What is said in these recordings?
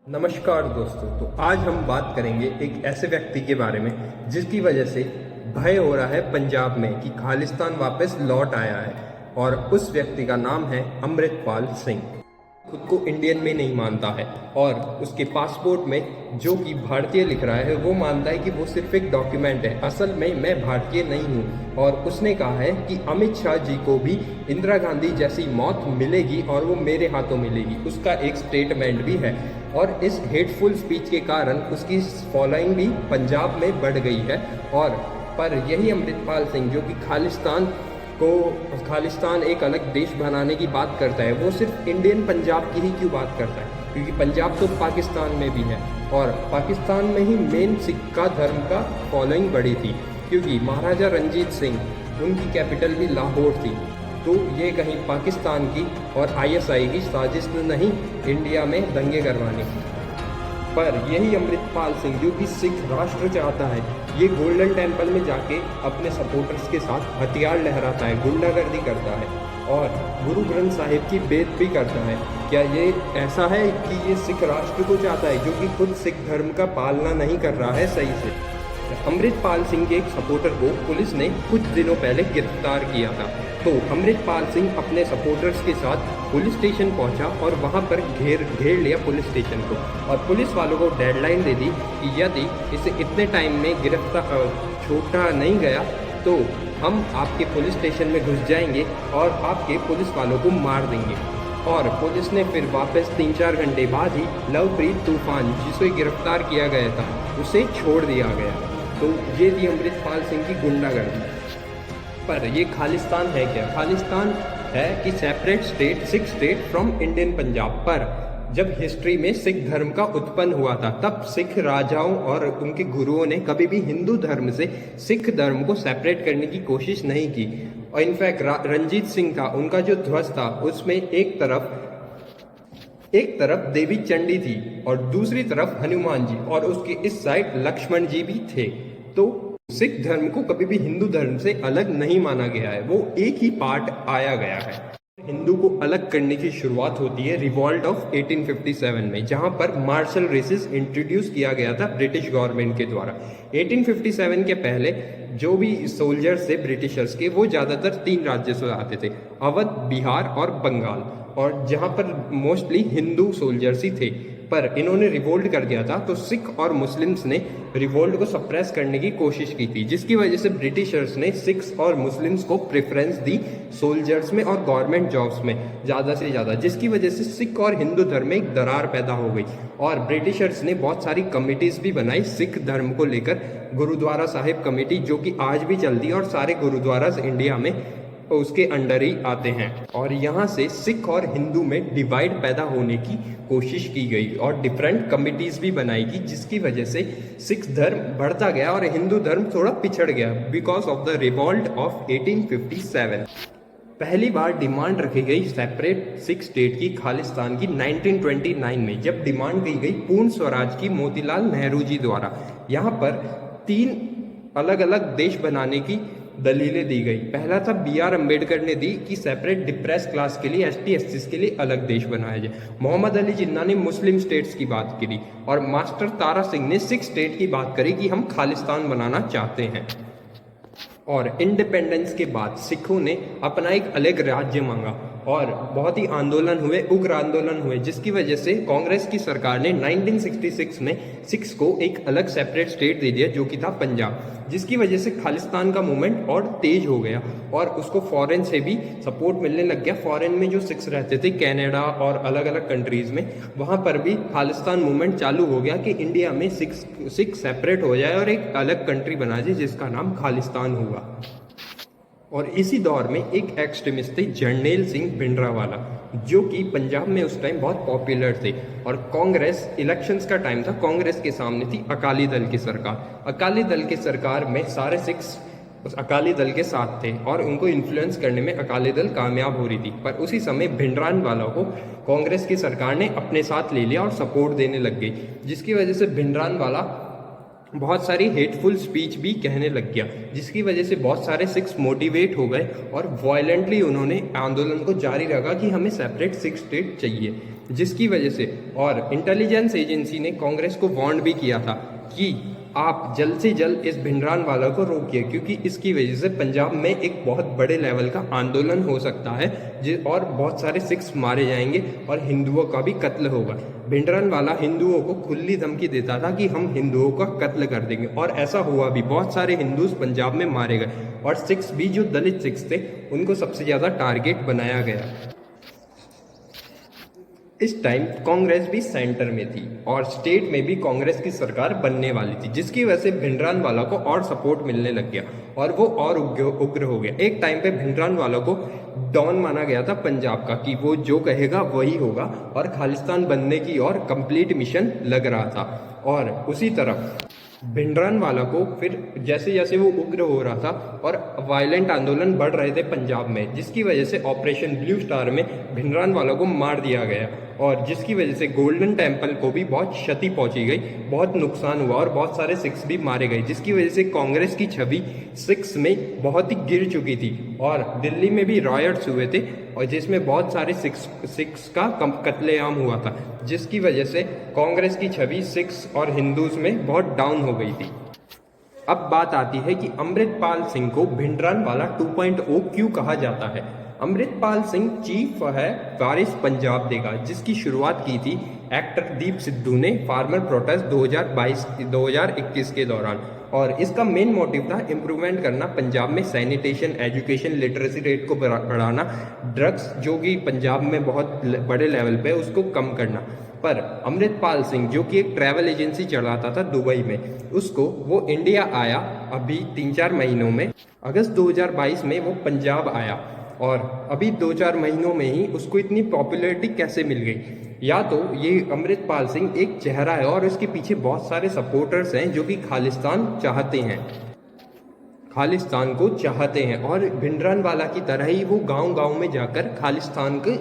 नमस्कार दोस्तों। तो आज हम बात करेंगे एक ऐसे व्यक्ति के बारे में जिसकी वजह से भय हो रहा है पंजाब में कि खालिस्तान वापस लौट आया है, और उस व्यक्ति का नाम है अमृतपाल सिंह। खुद को इंडियन में नहीं मानता है और उसके पासपोर्ट में जो कि भारतीय लिख रहा है वो मानता है कि वो सिर्फ एक डॉक्यूमेंट है, असल में मैं भारतीय नहीं हूँ। और उसने कहा है कि अमित शाह जी को भी इंदिरा गांधी जैसी मौत मिलेगी और वो मेरे हाथों मिलेगी, उसका एक स्टेटमेंट भी है। और इस हेटफुल स्पीच के कारण उसकी फॉलोइंग भी पंजाब में बढ़ गई है। और पर यही अमृतपाल सिंह जो कि खालिस्तान एक अलग देश बनाने की बात करता है, वो सिर्फ इंडियन पंजाब की ही क्यों बात करता है? क्योंकि पंजाब तो पाकिस्तान में भी है और पाकिस्तान में ही मेन सिक्का धर्म का फॉलोइंग बढ़ी थी, क्योंकि महाराजा रंजीत सिंह उनकी कैपिटल भी लाहौर थी। तो ये कहीं पाकिस्तान की और आईएसआई की साजिश तो नहीं इंडिया में दंगे करवाने की। पर यही अमृतपाल सिंह जो कि सिख राष्ट्र चाहता है, ये गोल्डन टेम्पल में जाके अपने सपोर्टर्स के साथ हथियार लहराता है, गुंडागर्दी करता है और गुरु ग्रंथ साहिब की बेइज्जती भी करता है। क्या ये ऐसा है कि ये सिख राष्ट्र को चाहता है जो कि खुद सिख धर्म का पालना नहीं कर रहा है सही से? अमृतपाल सिंह के एक सपोर्टर को पुलिस ने कुछ दिनों पहले गिरफ्तार किया था। तो अमृतपाल सिंह अपने सपोर्टर्स के साथ पुलिस स्टेशन पहुंचा और वहां पर घेर लिया पुलिस स्टेशन को, और पुलिस वालों को डेडलाइन दे दी कि यदि इसे इतने टाइम में छोड़ा नहीं गया तो हम आपके पुलिस स्टेशन में घुस जाएंगे और आपके पुलिस वालों को मार देंगे। और पुलिस ने फिर वापस 3-4 घंटे बाद ही लवप्रीत तूफान, जिसे गिरफ्तार किया गया था, उसे छोड़ दिया गया। तो ये थी अमृतपाल सिंह की गुंडागर्दी। पर ये खालिस्तान है क्या? खालिस्तान है कि separate state, Sikh state from Indian Punjab. पर जब हिस्ट्री में सिख धर्म का उत्पन्न हुआ था, तब सिख राजाओं और उनके गुरुओं ने कभी भी हिंदू धर्म से सिख धर्म को सेपरेट करने की कोशिश नहीं की। और इनफैक्ट रंजीत सिंह था, उनका जो ध्वज था उसमें एक तरफ देवी चंडी थी और दूसरी तरफ हनुमान जी, और उसके इस साइड लक्ष्मण जी भी थे। तो सिख धर्म को कभी भी हिंदू धर्म से अलग नहीं माना गया है, वो एक ही पार्ट आया गया है। हिंदू को अलग करने की शुरुआत होती है रिवॉल्ट ऑफ 1857 में, जहां पर मार्शल रेसेस इंट्रोड्यूस किया गया था ब्रिटिश गवर्नमेंट के द्वारा। 1857 के पहले जो भी सोल्जर्स थे ब्रिटिशर्स के, वो ज्यादातर 3 राज्यों से आते थे, अवध, बिहार और बंगाल, और जहां पर मोस्टली हिंदू सोल्जर्स ही थे। पर इन्होंने रिवोल्ट कर दिया था, तो सिख और मुस्लिम्स ने रिवोल्ट को सप्रेस करने की कोशिश की थी, जिसकी वजह से ब्रिटिशर्स ने सिख्स और मुस्लिम्स को प्रेफरेंस दी सोल्जर्स में और गवर्नमेंट जॉब्स में ज़्यादा से ज़्यादा, जिसकी वजह से सिख और हिंदू धर्म में एक दरार पैदा हो गई। और ब्रिटिशर्स ने बहुत सारी कमिटीज़ भी बनाई सिख धर्म को लेकर, गुरुद्वारा साहिब कमेटी, जो कि आज भी चलती है और सारे गुरुद्वारास इंडिया में उसके अंडर ही आते हैं। और यहाँ से सिख और हिंदू में डिवाइड पैदा होने की कोशिश की गई और डिफरेंट कमिटीज भी बनाई गई, जिसकी वजह से सिख धर्म बढ़ता गया और हिंदू धर्म थोड़ा पिछड़ गया because of the revolt of 1857। पहली बार डिमांड रखी गई सेपरेट सिख स्टेट की, खालिस्तान की, 1929 में, जब डिमांड की गई पूर्ण स्वराज की मोतीलाल नेहरू जी द्वारा। यहाँ पर 3 अलग अलग देश बनाने की दलीलें दी गई। पहला था BR अम्बेडकर ने दी कि सेपरेट डिप्रेस क्लास के लिए, ST SC के लिए अलग देश बनाया जाए। मोहम्मद अली जिन्ना ने मुस्लिम स्टेट्स की बात करी और मास्टर तारा सिंह ने सिख स्टेट की बात करी कि हम खालिस्तान बनाना चाहते हैं। और इंडिपेंडेंस के बाद सिखों ने अपना एक अलग राज्य मांगा और बहुत ही आंदोलन हुए, उग्र आंदोलन हुए, जिसकी वजह से कांग्रेस की सरकार ने 1966 में सिख्स को एक अलग सेपरेट स्टेट दे दिया, जो कि था पंजाब, जिसकी वजह से खालिस्तान का मूवमेंट और तेज हो गया और उसको फॉरेन से भी सपोर्ट मिलने लग गया। फॉरेन में जो सिख्स रहते थे कनाडा और अलग अलग कंट्रीज में, वहां पर भी खालिस्तान मूवमेंट चालू हो गया कि इंडिया में सिख सेपरेट हो जाए और एक अलग कंट्री बना जाए जिसका नाम खालिस्तान हुआ। और इसी दौर में एक एक्सट्रीमिस्ट थे जर्नैल सिंह भिंडरावाला, जो कि पंजाब में उस टाइम बहुत पॉपुलर थे। और कांग्रेस, इलेक्शंस का टाइम था, कांग्रेस के सामने थी अकाली दल की सरकार। अकाली दल की सरकार में सारे सिख्स उस अकाली दल के साथ थे और उनको इन्फ्लुएंस करने में अकाली दल कामयाब हो रही थी। पर उसी समय भिंडरानवाला को कांग्रेस की सरकार ने अपने साथ ले लिया और सपोर्ट देने लग गई, जिसकी वजह से भिंडरानवाला बहुत सारी हेटफुल स्पीच भी कहने लग गया, जिसकी वजह से बहुत सारे सिख्स मोटिवेट हो गए और वायलेंटली उन्होंने आंदोलन को जारी रखा कि हमें सेपरेट सिख स्टेट चाहिए। जिसकी वजह से और इंटेलिजेंस एजेंसी ने कांग्रेस को वार्न भी किया था कि आप जल्द से जल्द इस भिंडरानवाला को रोकिए, क्योंकि इसकी वजह से पंजाब में एक बहुत बड़े लेवल का आंदोलन हो सकता है और बहुत सारे सिख्स मारे जाएंगे और हिंदुओं का भी कत्ल होगा। भिंडरानवाला हिंदुओं को खुली धमकी देता था कि हम हिंदुओं का कत्ल कर देंगे, और ऐसा हुआ भी। बहुत सारे हिंदूज पंजाब में मारे गए और सिख्स भी, जो दलित सिख्स थे, उनको सबसे ज़्यादा टारगेट बनाया गया। इस टाइम कांग्रेस भी सेंटर में थी और स्टेट में भी कांग्रेस की सरकार बनने वाली थी, जिसकी वजह से भिंडरानवाला को और सपोर्ट मिलने लग गया और वो और उग्र हो गया। एक टाइम पे भिंडरानवाला को डॉन माना गया था पंजाब का, कि वो जो कहेगा वही होगा, और खालिस्तान बनने की और कंप्लीट मिशन लग रहा था। और उसी तरफ भिंडरानवाला को फिर जैसे जैसे वो उग्र हो रहा था और वायलेंट आंदोलन बढ़ रहे थे पंजाब में, जिसकी वजह से ऑपरेशन ब्लू स्टार में भिंडरानवाला को मार दिया गया, और जिसकी वजह से गोल्डन टेम्पल को भी बहुत क्षति पहुंची गई, बहुत नुकसान हुआ और बहुत सारे सिख्स भी मारे गए, जिसकी वजह से कांग्रेस की छवि सिख्स में बहुत ही गिर चुकी थी। और दिल्ली में भी रॉयट्स हुए थे और जिसमें बहुत सारे सिख्स का कत्लेआम हुआ था, जिसकी वजह से कांग्रेस की छवि सिख्स और हिंदूज में बहुत डाउन हो गई थी। अब बात आती है कि अमृतपाल सिंह को भिंडरानवाला 2.0 क्यों कहा जाता है। अमृतपाल सिंह चीफ है वारिस पंजाब देगा, जिसकी शुरुआत की थी एक्टर दीप सिद्धू ने फार्मर प्रोटेस्ट 2021 के दौरान, और इसका मेन मोटिव था इम्प्रूवमेंट करना पंजाब में सैनिटेशन, एजुकेशन, लिटरेसी रेट को बढ़ाना, ड्रग्स जो कि पंजाब में बहुत बड़े लेवल पे उसको कम करना। पर अमृतपाल सिंह, जो कि एक ट्रैवल एजेंसी चलाता था दुबई में, वो इंडिया आया अभी 3-4 महीनों में। अगस्त 2022 में वो पंजाब आया और अभी 2-4 महीनों में ही उसको इतनी पॉपुलैरिटी कैसे मिल गई। या तो ये अमृतपाल सिंह एक चेहरा है और इसके पीछे बहुत सारे सपोर्टर्स हैं जो कि खालिस्तान चाहते हैं, खालिस्तान को चाहते हैं, और भिंडरानवाला की तरह ही वो गांव-गांव में जाकर खालिस्तान को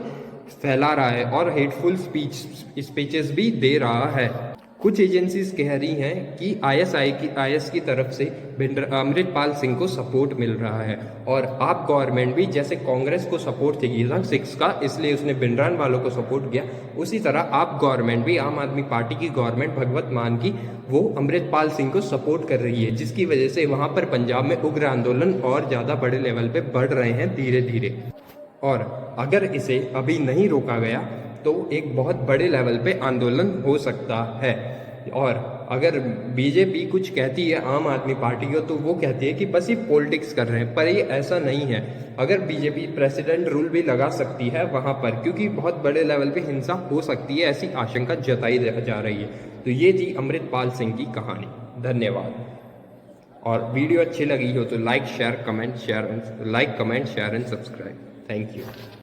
फैला रहा है और हेटफुल स्पीचेस भी दे रहा है। कुछ एजेंसीज कह रही हैं कि आईएस की तरफ से अमृतपाल सिंह को सपोर्ट मिल रहा है, और आप गवर्नमेंट भी जैसे कांग्रेस को सपोर्ट चाहिए था सिख्स का, इसलिए उसने भिंडरानवालों को सपोर्ट किया, उसी तरह आप गवर्नमेंट भी, आम आदमी पार्टी की गवर्नमेंट भगवत मान की, वो अमृतपाल सिंह को सपोर्ट कर रही है, जिसकी वजह से वहाँ पर पंजाब में उग्र आंदोलन और ज़्यादा बड़े लेवल पर बढ़ रहे हैं धीरे धीरे। और अगर इसे अभी नहीं रोका गया तो एक बहुत बड़े लेवल पे आंदोलन हो सकता है। और अगर बीजेपी कुछ कहती है आम आदमी पार्टी को, तो वो कहती है कि बस ये पॉलिटिक्स कर रहे हैं, पर ये ऐसा नहीं है। अगर बीजेपी प्रेसिडेंट रूल भी लगा सकती है वहाँ पर, क्योंकि बहुत बड़े लेवल पे हिंसा हो सकती है, ऐसी आशंका जताई जा रही है। तो ये थी अमृतपाल सिंह की कहानी। धन्यवाद। और वीडियो अच्छी लगी हो तो like, comment, share and subscribe. Thank you.